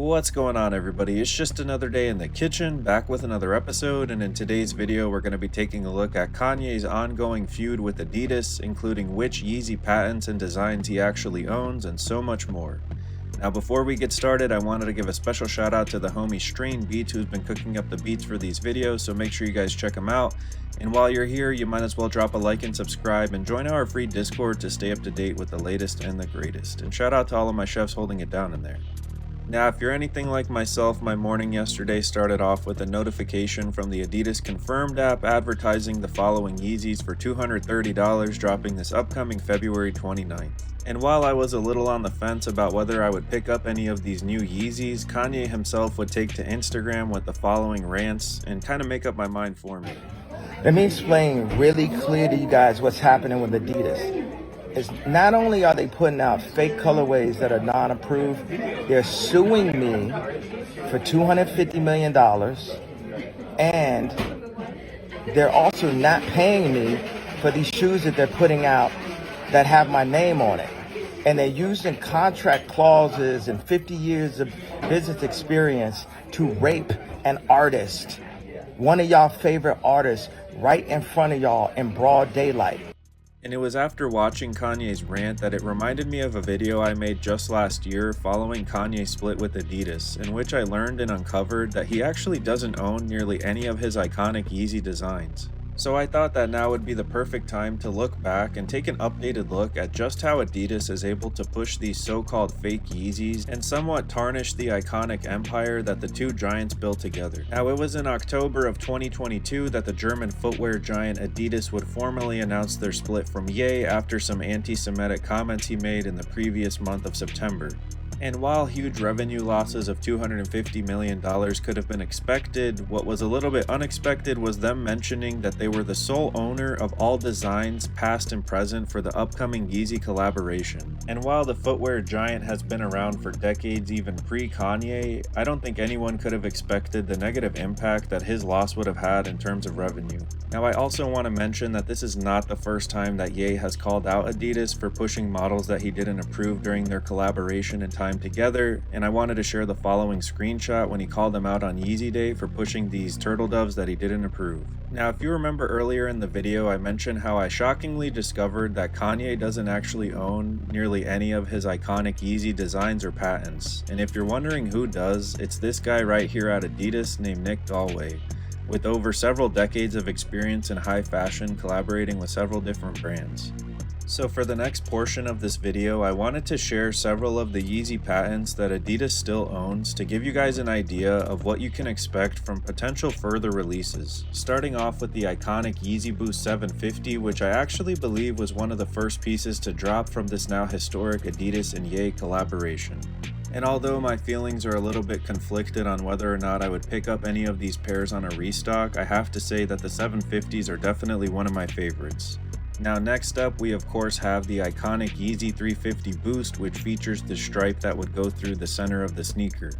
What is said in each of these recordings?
What's going on, everybody? It's just another day in the kitchen, back with another episode, and in today's video we're going to be taking a look at Kanye's ongoing feud with Adidas, including which Yeezy patents and designs he actually owns, and so much more. Now before we get started, I wanted to give a special shout out to the homie Strain Beats, who's been cooking up the beats for these videos, so make sure you guys check him out. And while you're here, you might as well drop a like and subscribe, and join our free Discord to stay up to date with the latest and the greatest. And shout out to all of my chefs holding it down in there. Now, if you're anything like myself, my morning yesterday started off with a notification from the Adidas Confirmed app advertising the following Yeezys for $230, dropping this upcoming February 29th. And while I was a little on the fence about whether I would pick up any of these new Yeezys, Kanye himself would take to Instagram with the following rants and kind of make up my mind for me. Let me explain really clear to you guys what's happening with Adidas. It's not only are they putting out fake colorways that are non-approved, they're suing me for $250 million, and they're also not paying me for these shoes that they're putting out that have my name on it. And they're using contract clauses and 50 years of business experience to rape an artist, one of y'all favorite artists, right in front of y'all in broad daylight. And it was after watching Kanye's rant that it reminded me of a video I made just last year following Kanye's split with Adidas, in which I learned and uncovered that he actually doesn't own nearly any of his iconic Yeezy designs. So I thought that now would be the perfect time to look back and take an updated look at just how Adidas is able to push these so-called fake Yeezys and somewhat tarnish the iconic empire that the two giants built together. Now, it was in October of 2022 that the German footwear giant Adidas would formally announce their split from Ye after some anti-Semitic comments he made in the previous month of September. And while huge revenue losses of $250 million could have been expected, what was a little bit unexpected was them mentioning that they were the sole owner of all designs, past and present, for the upcoming Yeezy collaboration. And while the footwear giant has been around for decades, even pre-Kanye, I don't think anyone could have expected the negative impact that his loss would have had in terms of revenue. Now, I also want to mention that this is not the first time that Ye has called out Adidas for pushing models that he didn't approve during their collaboration and time together, and I wanted to share the following screenshot when he called them out on Yeezy Day for pushing these turtle doves that he didn't approve. Now, if you remember earlier in the video, I mentioned how I shockingly discovered that Kanye doesn't actually own nearly any of his iconic Yeezy designs or patents, and if you're wondering who does, it's this guy right here at Adidas named Nick Galway, with over several decades of experience in high fashion, collaborating with several different brands. So for the next portion of this video, I wanted to share several of the Yeezy patents that Adidas still owns to give you guys an idea of what you can expect from potential further releases. Starting off with the iconic Yeezy Boost 750, which I actually believe was one of the first pieces to drop from this now historic Adidas and Ye collaboration. And although my feelings are a little bit conflicted on whether or not I would pick up any of these pairs on a restock, I have to say that the 750s are definitely one of my favorites. Now, next up, we of course have the iconic Yeezy 350 Boost, which features the stripe that would go through the center of the sneaker.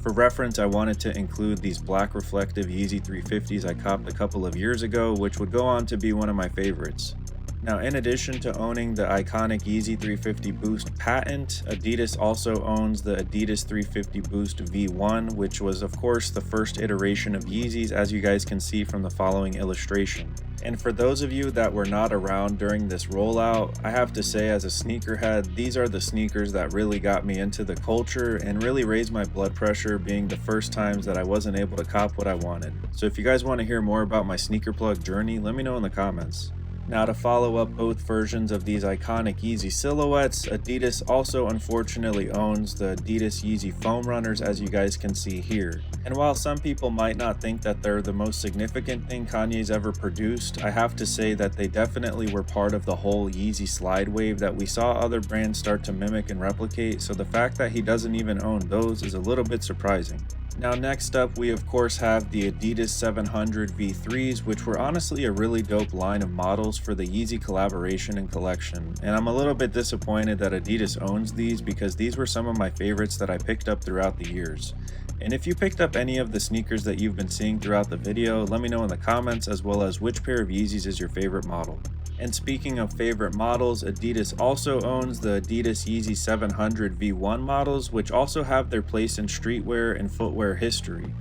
For reference, I wanted to include these black reflective Yeezy 350s I copped a couple of years ago, which would go on to be one of my favorites. Now, in addition to owning the iconic Yeezy 350 Boost patent, Adidas also owns the Adidas 350 Boost V1, which was of course the first iteration of Yeezys, as you guys can see from the following illustration. And for those of you that were not around during this rollout, I have to say, as a sneakerhead, these are the sneakers that really got me into the culture and really raised my blood pressure, being the first times that I wasn't able to cop what I wanted. So if you guys want to hear more about my sneaker plug journey, let me know in the comments. Now, to follow up both versions of these iconic Yeezy silhouettes, Adidas also unfortunately owns the Adidas Yeezy foam runners, as you guys can see here. And while some people might not think that they're the most significant thing Kanye's ever produced, I have to say that they definitely were part of the whole Yeezy slide wave that we saw other brands start to mimic and replicate, so the fact that he doesn't even own those is a little bit surprising. Now, next up, we of course have the Adidas 700 V3s, which were honestly a really dope line of models for the Yeezy collaboration and collection. And I'm a little bit disappointed that Adidas owns these, because these were some of my favorites that I picked up throughout the years. And if you picked up any of the sneakers that you've been seeing throughout the video, let me know in the comments, as well as which pair of Yeezys is your favorite model. And speaking of favorite models, Adidas also owns the Adidas Yeezy 700 V1 models, which also have their place in streetwear and footwear history.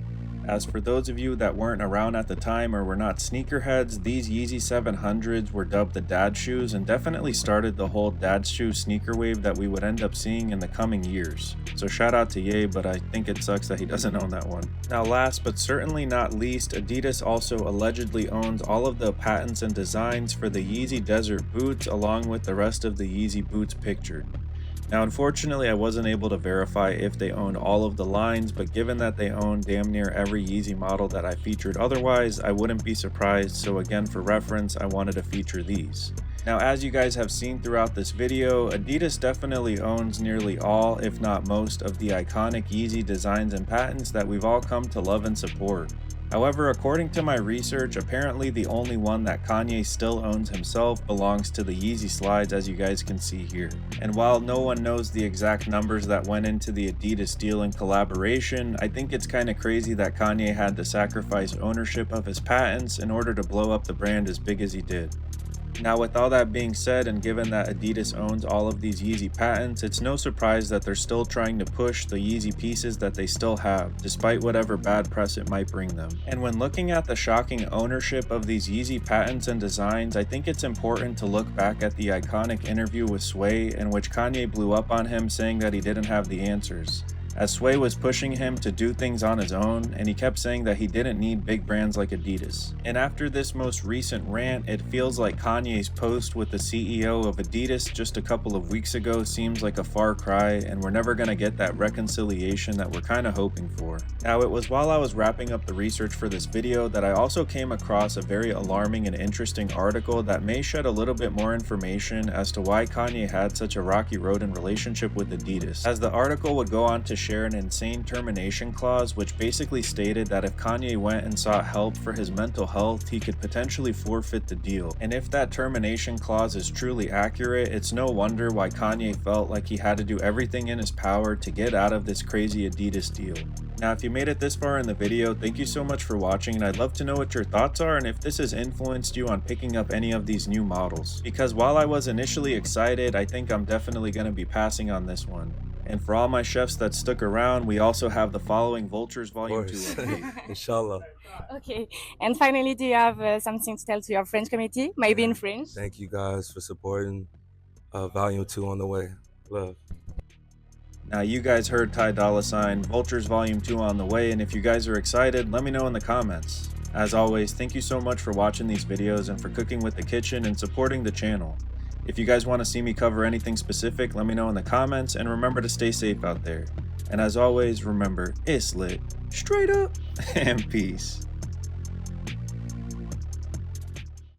As for those of you that weren't around at the time or were not sneakerheads, these Yeezy 700s were dubbed the dad shoes and definitely started the whole dad shoe sneaker wave that we would end up seeing in the coming years. So shout out to Ye, but I think it sucks that he doesn't own that one. Now last but certainly not least, Adidas also allegedly owns all of the patents and designs for the Yeezy Desert boots along with the rest of the Yeezy boots pictured. Now unfortunately I wasn't able to verify if they owned all of the lines, but given that they own damn near every Yeezy model that I featured otherwise, I wouldn't be surprised, so again for reference I wanted to feature these. Now as you guys have seen throughout this video, Adidas definitely owns nearly all, if not most, of the iconic Yeezy designs and patents that we've all come to love and support. However, according to my research, apparently the only one that Kanye still owns himself belongs to the Yeezy slides, as you guys can see here. And while no one knows the exact numbers that went into the Adidas deal and collaboration, I think it's kind of crazy that Kanye had to sacrifice ownership of his patents in order to blow up the brand as big as he did. Now with all that being said, and given that Adidas owns all of these Yeezy patents, it's no surprise that they're still trying to push the Yeezy pieces that they still have, despite whatever bad press it might bring them. And when looking at the shocking ownership of these Yeezy patents and designs, I think it's important to look back at the iconic interview with Sway in which Kanye blew up on him saying that he didn't have the answers, as Sway was pushing him to do things on his own, and he kept saying that he didn't need big brands like Adidas. And after this most recent rant, it feels like Kanye's post with the CEO of Adidas just a couple of weeks ago seems like a far cry, and we're never gonna get that reconciliation that we're kinda hoping for. Now it was while I was wrapping up the research for this video that I also came across a very alarming and interesting article that may shed a little bit more information as to why Kanye had such a rocky road in relationship with Adidas, as the article would go on to share an insane termination clause which basically stated that if Kanye went and sought help for his mental health, he could potentially forfeit the deal. And if that termination clause is truly accurate, it's no wonder why Kanye felt like he had to do everything in his power to get out of this crazy Adidas deal. Now if you made it this far in the video, thank you so much for watching, and I'd love to know what your thoughts are and if this has influenced you on picking up any of these new models. Because while I was initially excited, I think I'm definitely going to be passing on this one. And for all my chefs that stuck around, we also have the following Vultures Volume 2. Inshallah. Okay. And finally, do you have something to tell to your French community? Maybe in French? Thank you guys for supporting Volume 2 on the way. Love. Now you guys heard Ty Dolla Sign, Vultures Volume 2 on the way, and if you guys are excited, let me know in the comments. As always, thank you so much for watching these videos and for cooking with the kitchen and supporting the channel. If you guys want to see me cover anything specific, let me know in the comments, and remember to stay safe out there. And as always, remember, it's lit, straight up, and peace.